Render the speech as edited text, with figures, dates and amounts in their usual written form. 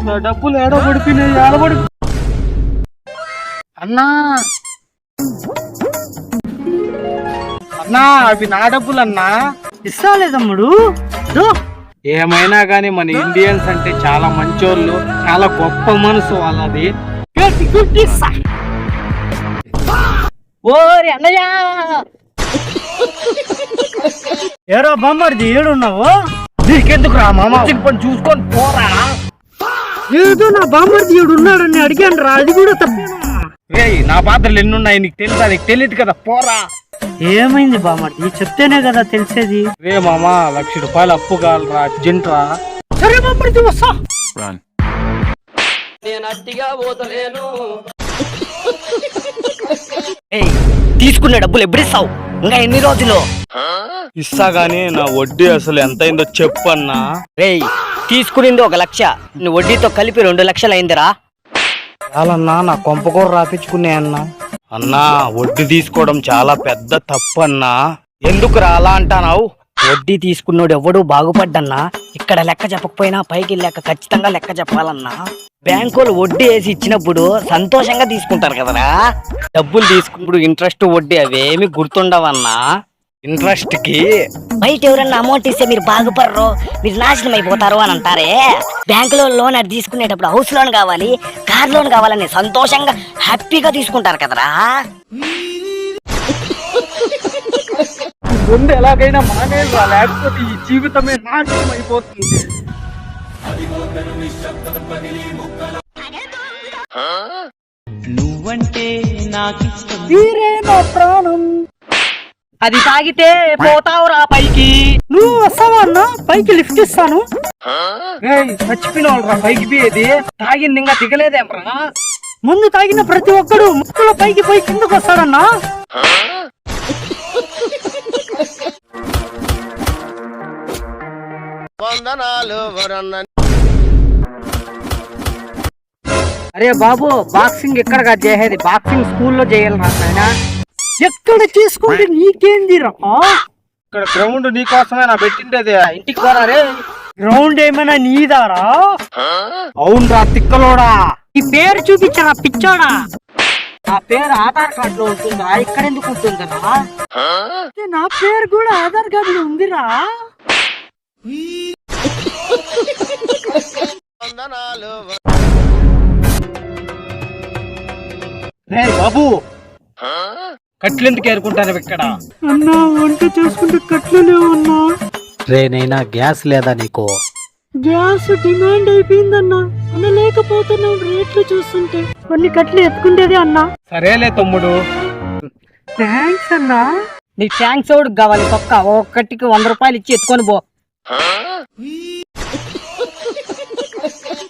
నా డబ్బులు ఏడబడిపోయినాయి, ఏడబడి. అన్నా అన్నా, అవి నా డబ్బులు అన్నా. ఇస్తాలే తమ్ముడు. ఏమైనా గానీ మన ఇండియన్స్ అంటే చాలా మంచోళ్ళు, చాలా గొప్ప మనసు వాళ్ళది. ఓరి అన్నయ్య, ఏరో బొమ్మడిది ఏడున్నావు? నీకెందుకు రా మామ, పని చూసుకొని పోరా. ఏదో నా బామ్మర్ది ఏడు ఉన్నాడని అడిగాను రా, అది కూడా తప్పేనా? రేయ్, నా పాత్రలు ఎన్నున్నాయి నీకు తెలుసా? నీకు తెలియదు కదా, పోరా. ఏమైంది బామ్మర్ది, చెప్తేనే కదా తెలిసేది. రే మామ, 1,00,000 రూపాయలు అప్పు కావాలరా, అర్జెంట్ రా. సరే బామ్మర్ది, వస్తా. తీసుకున్న డబ్బులు ఎప్పుడు ఇస్తావు? ఇంకా ఎన్ని రోజులు? ఇస్తా గానీ నా వడ్డీ అసలు ఎంతైందో చెప్పన్నా. రేయ్, తీసుకునింది 1,00,000, నువ్వు వడ్డీతో కలిపి 2 లక్షలు అయిందిరా. చాలన్నా, నా కొంపకూర రాపించుకునే అన్నా. అన్నా, వడ్డీ తీసుకోవడం చాలా పెద్ద తప్పు అన్నా. ఎందుకు రా అలా అంటానావు? వడ్డీ తీసుకున్నోడు ఎవడు బాగుపడ్డన్నా. ఇక్కడ లెక్క చెప్పకపోయినా పైకి లెక్క ఖచ్చితంగా లెక్క చెప్పాలన్నా. బ్యాంకులు వడ్డీ వేసి ఇచ్చినప్పుడు సంతోషంగా తీసుకుంటారు కదరా. డబ్బులు తీసుకున్నప్పుడు ఇంట్రెస్ట్ వడ్డీ అవేమి గుర్తుండవన్నా. ఇంట్రెస్ట్ కి బయట ఎవరన్నా అమౌంట్ ఇస్తే మీరు బాగుపడరు, మీరు నాశనం అయిపోతారు అని అంటారే. బ్యాంకులో లోన్ అది తీసుకునేటప్పుడు హౌస్ లోన్ కావాలి, కార్ లోన్ కావాలని సంతోషంగా హ్యాపీగా తీసుకుంటారు కదరా. ముందు ఎలాగైనా మానేరా, లేకపోతే ఈ జీవితమే నాశనం అయిపోతుంది. నువ్వంటే నాకిష్టం, వీరే నా ప్రాణం. అది తాగితే పోతావురా పైకి. నువ్వు వస్తావా అన్నా? పైకి లిఫ్ట్ ఇస్తాను. చచ్చిపోయిన పైకి పోయేది, తాగింది ఇంకా దిగలేదేమ్రా. ముందు తాగిన ప్రతి ఒక్కడు ముక్కులో పైకి పోయి కిందకు వస్తాడన్నా. అరే బాబు, బాక్సింగ్ ఎక్కడ చేసేది? బాక్సింగ్ స్కూల్లో చేయాలి నాయన. ఎక్కడ చేసుకుంటే నీకేందిరా? ఇక్కడ గ్రౌండ్ నీకోసమే నా పెట్టిండేది. ఇంటికి పోరా రే. గ్రౌండ్ ఏమైనా నీదారా? అవునరా తిక్కలోడా. ఈ పేరు చూపించరా పిచ్చోడా. నా పేరు ఆధార్ కార్డు లో ఉంటుందా? ఇక్కడ ఎందుకు ఉంటుందరా? నా పేరు కూడా ఆధార్ కార్డు లో ఉందిరా. రే బాబు, కట్లు ఎందుకు ఏరుకుంటాను ఇక్కడ? అన్నా, వంట చేసుకుంటే కట్లు లేవు అన్నా. రే నైనా, గ్యాస్ లేదా నీకు? గ్యాస్ డిమాండ్ అయిపోయిందన్నా. అన్న లేకపోతున్నావు రేట్లు చూస్తుంటే. కొన్ని కట్లు ఎత్తుకుంటేది అన్నా. సరేలే తమ్ముడు. థ్యాంక్స్ అన్నా. నీ థ్యాంక్స్ ఎవరికి కావాలి? ఒక్కటికి 100 రూపాయలు ఇచ్చి ఎత్తుకొని పో.